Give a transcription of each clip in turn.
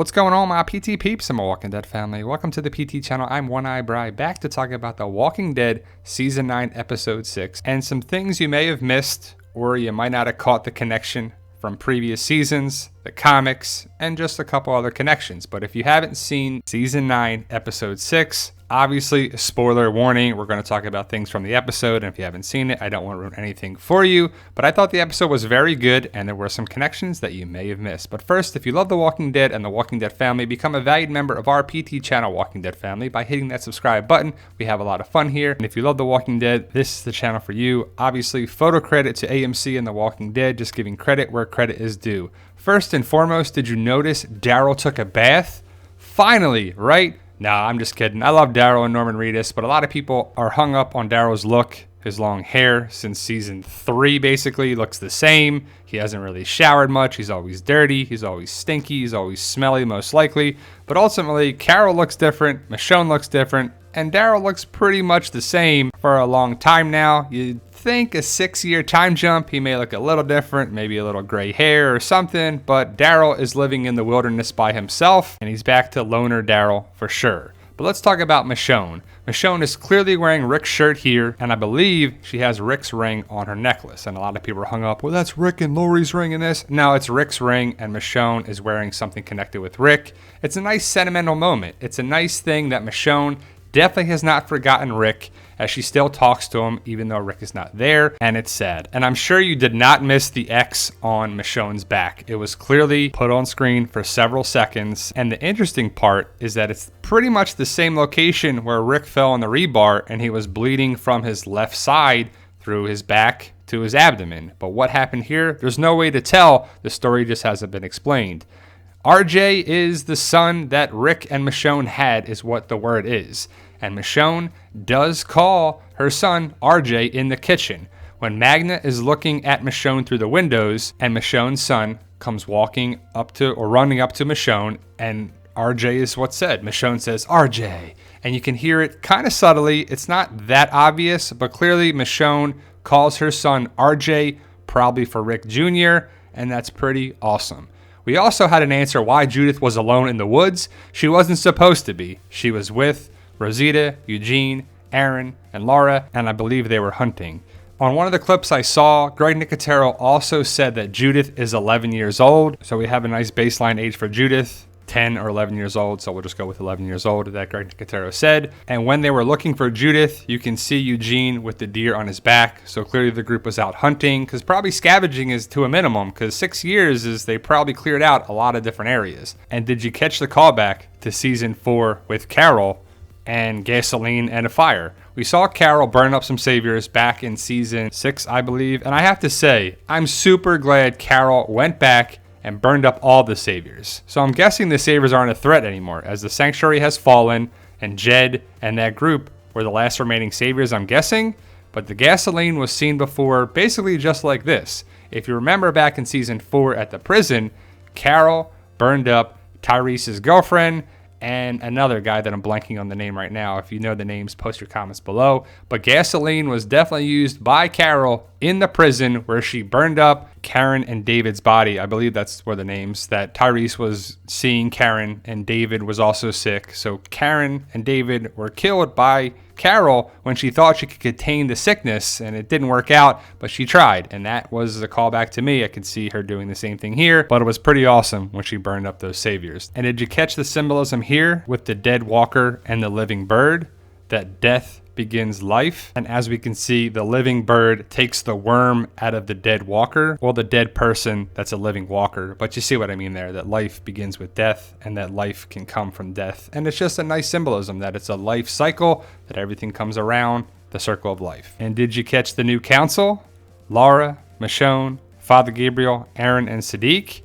What's going on, my PT peeps and my Walking Dead family? Welcome to the PT channel. I'm One Eye Bry, back to talk about The Walking Dead Season 9, Episode 6, and some things you may have missed, or you might not have caught the connection from previous seasons, the comics, and just a couple other connections. But if you haven't seen Season 9, Episode 6, obviously, spoiler warning, we're going to talk about things from the episode, and if you haven't seen it, I don't want to ruin anything for you, but I thought the episode was very good, and there were some connections that you may have missed. But first, if you love The Walking Dead and The Walking Dead family, become a valued member of our PT channel, Walking Dead family, by hitting that subscribe button. We have a lot of fun here, and if you love The Walking Dead, this is the channel for you. Obviously, photo credit to AMC and The Walking Dead, just giving credit where credit is due. First and foremost, did you notice Daryl took a bath? Finally, right? Nah, I'm just kidding. I love Daryl and Norman Reedus, but a lot of people are hung up on Daryl's look. His long hair since season 3 basically looks the same. He hasn't really showered much. He's always dirty. He's always stinky. He's always smelly, most likely. But ultimately, Carol looks different. Michonne looks different. And Daryl looks pretty much the same for a long time now. You'd think a 6-year time jump, he may look a little different, maybe a little gray hair or something. But Daryl is living in the wilderness by himself, and he's back to loner Daryl for sure. But let's talk about Michonne. Michonne is clearly wearing Rick's shirt here, and I believe she has Rick's ring on her necklace. And a lot of people are hung up, well, that's Rick and Lori's ring in this. No, it's Rick's ring, and Michonne is wearing something connected with Rick. It's a nice sentimental moment. It's a nice thing that Michonne definitely has not forgotten Rick, as she still talks to him even though Rick is not there, and it's sad. And I'm sure you did not miss the X on Michonne's back. It was clearly put on screen for several seconds, and the interesting part is that it's pretty much the same location where Rick fell on the rebar and he was bleeding from his left side through his back to his abdomen. But what happened here? There's no way to tell. The story just hasn't been explained. RJ is the son that Rick and Michonne had, is what the word is. And Michonne does call her son RJ in the kitchen when Magna is looking at Michonne through the windows, and Michonne's son comes walking up to, or running up to Michonne, and RJ is what's said. Michonne says, RJ. And you can hear it kind of subtly. It's not that obvious, but clearly Michonne calls her son RJ, probably for Rick Jr., and that's pretty awesome. We also had an answer why Judith was alone in the woods. She wasn't supposed to be. She was with Rosita, Eugene, Aaron, and Laura, and I believe they were hunting. On one of the clips I saw, Greg Nicotero also said that Judith is 11 years old. So we have a nice baseline age for Judith, 10 or 11 years old. So we'll just go with 11 years old, that Greg Nicotero said. And when they were looking for Judith, you can see Eugene with the deer on his back. So clearly the group was out hunting, because probably scavenging is to a minimum, because 6 years is they probably cleared out a lot of different areas. And did you catch the callback to season 4 with Carol and gasoline and a fire? We saw Carol burn up some saviors back in season 6, I believe. And I have to say, I'm super glad Carol went back and burned up all the saviors. So I'm guessing the saviors aren't a threat anymore, as the sanctuary has fallen, and Jed and that group were the last remaining saviors, I'm guessing. But the gasoline was seen before, basically just like this. If you remember back in season 4 at the prison, Carol burned up Tyrese's girlfriend and another guy that I'm blanking on the name right now. If you know the names, post your comments below. But gasoline was definitely used by Carol in the prison, where she burned up Karen and David's body. I believe that's where the names, that Tyrese was seeing Karen and David was also sick. So Karen and David were killed by Carol when she thought she could contain the sickness, and it didn't work out, but she tried, and that was a callback to me. I could see her doing the same thing here, but it was pretty awesome when she burned up those saviors. And did you catch the symbolism here with the dead walker and the living bird? That death begins life, and as we can see, the living bird takes the worm out of the dead walker, or the dead person that's a living walker. But you see what I mean there, that life begins with death, and that life can come from death. And it's just a nice symbolism that it's a life cycle, that everything comes around the circle of life. And did you catch the new council? Laura, Michonne, Father Gabriel, Aaron, and Sadiq.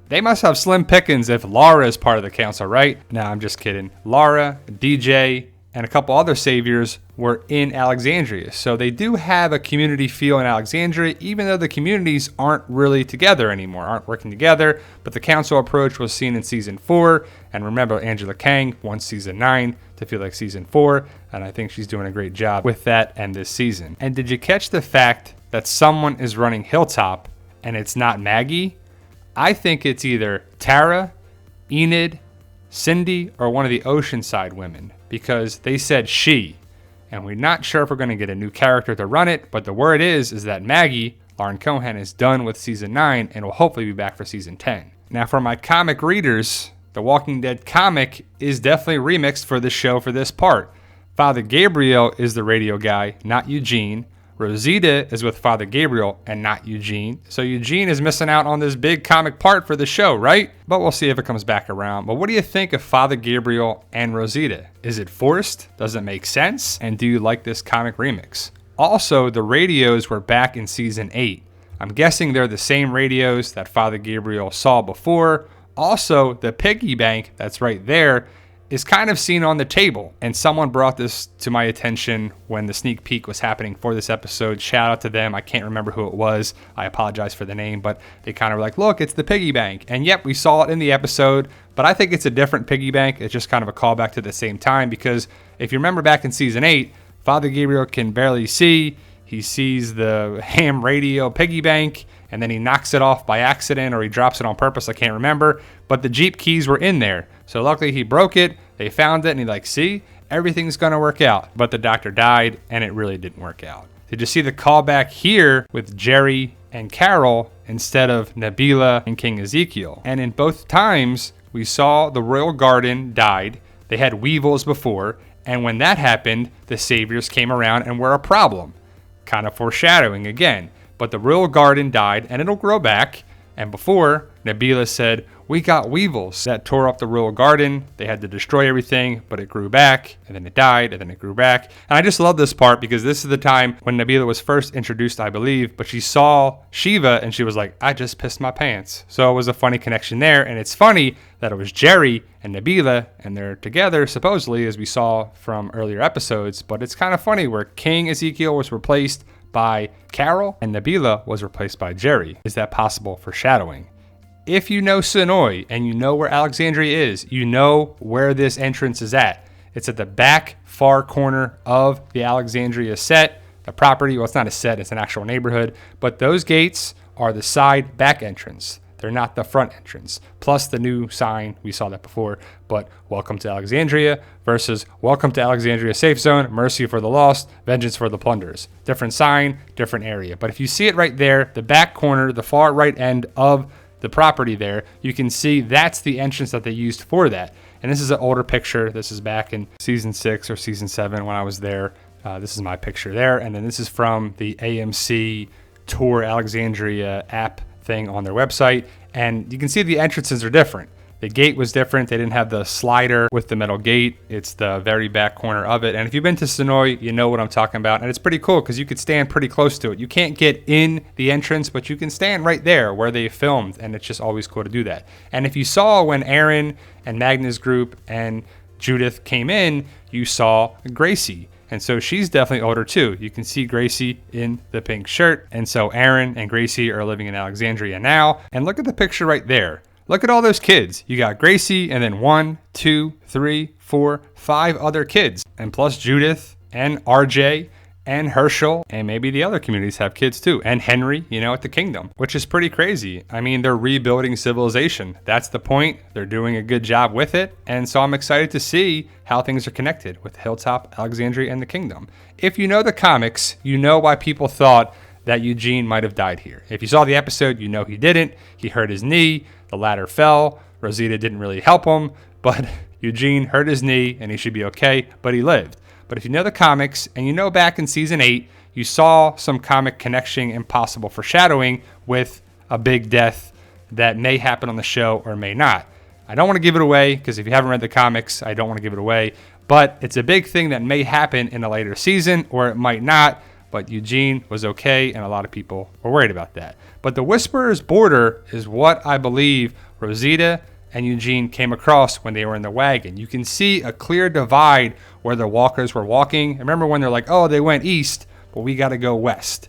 They must have slim pickings if Laura is part of the council, right? No, I'm just kidding. Laura, DJ, and a couple other saviors were in Alexandria. So they do have a community feel in Alexandria, even though the communities aren't really together anymore, aren't working together. But the council approach was seen in season 4. And remember, Angela Kang won season 9 to feel like season 4. And I think she's doing a great job with that and this season. And did you catch the fact that someone is running Hilltop and it's not Maggie? I think it's either Tara, Enid, Cindy, or one of the Oceanside women, because they said she. And we're not sure if we're going to get a new character to run it, but the word is that Maggie, Lauren Cohan, is done with season 9 and will hopefully be back for season 10. Now, for my comic readers, the Walking Dead comic is definitely remixed for the show for this part. Father Gabriel is the radio guy, not Eugene. Rosita is with Father Gabriel and not Eugene. So Eugene is missing out on this big comic part for the show, right? But we'll see if it comes back around. But what do you think of Father Gabriel and Rosita? Is it forced? Does it make sense? And do you like this comic remix? Also, the radios were back in season 8. I'm guessing they're the same radios that Father Gabriel saw before. Also, the Piggy Bank that's right there is kind of seen on the table. And someone brought this to my attention when the sneak peek was happening for this episode. Shout out to them. I can't remember who it was. I apologize for the name, but they kind of were like, look, it's the Piggy Bank. And yep, we saw it in the episode, but I think it's a different Piggy Bank. It's just kind of a callback to the same time, because if you remember back in season 8, Father Gabriel can barely see. He sees the ham radio Piggy Bank, and then he knocks it off by accident, or he drops it on purpose. I can't remember. But the Jeep keys were in there. So luckily he broke it. They found it, and he's like, see, everything's going to work out. But the doctor died, and it really didn't work out. Did you see the callback here with Jerry and Carol instead of Nabila and King Ezekiel? And in both times, we saw the royal garden died. They had weevils before. And when that happened, the saviors came around and were a problem. Kind of foreshadowing again. But the royal garden died, and it'll grow back. And before, Nabila said, we got weevils that tore up the royal garden. They had to destroy everything, but it grew back, and then it died, and then it grew back. And I just love this part, because this is the time when Nabila was first introduced, I believe, but she saw Shiva, and she was like, I just pissed my pants. So it was a funny connection there, and it's funny that it was Jerry and Nabila, and they're together, supposedly, as we saw from earlier episodes, but it's kind of funny where King Ezekiel was replaced by Carol, and Nabila was replaced by Jerry. Is that possible foreshadowing? If you know Sonoy and you know where Alexandria is, you know where this entrance is at. It's at the back far corner of the Alexandria set, the property. Well, it's not a set, it's an actual neighborhood, but those gates are the side back entrance. They're not the front entrance. Plus the new sign, we saw that before, but welcome to Alexandria versus welcome to Alexandria safe zone, mercy for the lost, vengeance for the plunderers. Different sign, different area. But if you see it right there, the back corner, the far right end of the property there, you can see that's the entrance that they used for that. And this is an older picture. This is back in season 6 or season 7 when I was there. This is my picture there. And then this is from the AMC Tour Alexandria app thing on their website. And you can see the entrances are different. The gate was different. They didn't have the slider with the metal gate. It's the very back corner of it. And if you've been to Sonoy, you know what I'm talking about. And it's pretty cool because you could stand pretty close to it. You can't get in the entrance, but you can stand right there where they filmed. And it's just always cool to do that. And if you saw when Aaron and Magna's group and Judith came in, you saw Gracie. And so she's definitely older too. You can see Gracie in the pink shirt. And so Aaron and Gracie are living in Alexandria now. And look at the picture right there. Look at all those kids. You got Gracie and then 1, 2, 3, 4, 5 other kids. And plus Judith and RJ and Herschel, and maybe the other communities have kids too. And Henry, at the kingdom, which is pretty crazy. I mean, they're rebuilding civilization. That's the point. They're doing a good job with it. And so I'm excited to see how things are connected with Hilltop, Alexandria, and the kingdom. If you know the comics, you know why people thought that Eugene might have died here. If you saw the episode, you know he didn't. He hurt his knee. The ladder fell. Rosita didn't really help him, but Eugene hurt his knee and he should be okay, but he lived. But if you know the comics and you know back in season 8, you saw some comic connection and possible foreshadowing with a big death that may happen on the show or may not. I don't want to give it away because if you haven't read the comics, I don't want to give it away, but it's a big thing that may happen in a later season or it might not. But Eugene was okay, and a lot of people were worried about that. But the Whisperer's border is what I believe Rosita and Eugene came across when they were in the wagon. You can see a clear divide where the walkers were walking. Remember when they're like, oh, they went east, but we got to go west.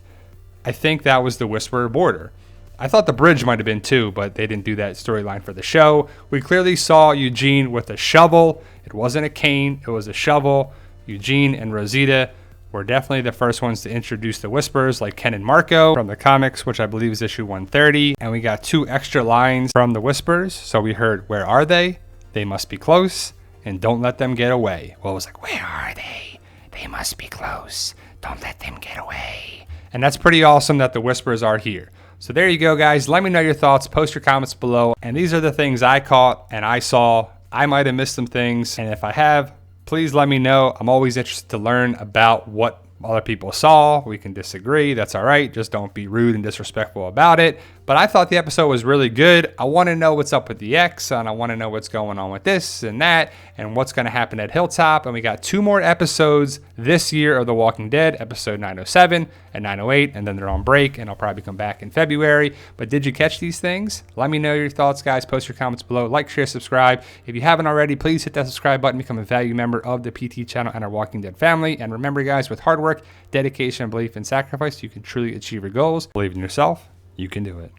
I think that was the Whisperer border. I thought the bridge might have been too, but they didn't do that storyline for the show. We clearly saw Eugene with a shovel. It wasn't a cane, it was a shovel. Eugene and Rosita were definitely the first ones to introduce the Whisperers, like Ken and Marco from the comics, which I believe is issue 130. And we got 2 extra lines from the Whisperers. So we heard, "Where are they? They must be close. And don't let them get away." Well, it was like, "Where are they? They must be close. Don't let them get away." And that's pretty awesome that the Whisperers are here. So there you go, guys. Let me know your thoughts. Post your comments below. And these are the things I caught and I saw. I might have missed some things. And if I have, please let me know. I'm always interested to learn about what other people saw. We can disagree. That's all right. Just don't be rude and disrespectful about it. But I thought the episode was really good. I want to know what's up with the X, and I want to know what's going on with this and that, and what's going to happen at Hilltop. And we got 2 more episodes this year of The Walking Dead, episode 907 and 908, and then they're on break, and I'll probably come back in February. But did you catch these things? Let me know your thoughts, guys. Post your comments below. Like, share, subscribe. If you haven't already, please hit that subscribe button, become a value member of the PT channel and our Walking Dead family. And remember, guys, with hard work, dedication, belief, and sacrifice, you can truly achieve your goals. Believe in yourself. You can do it.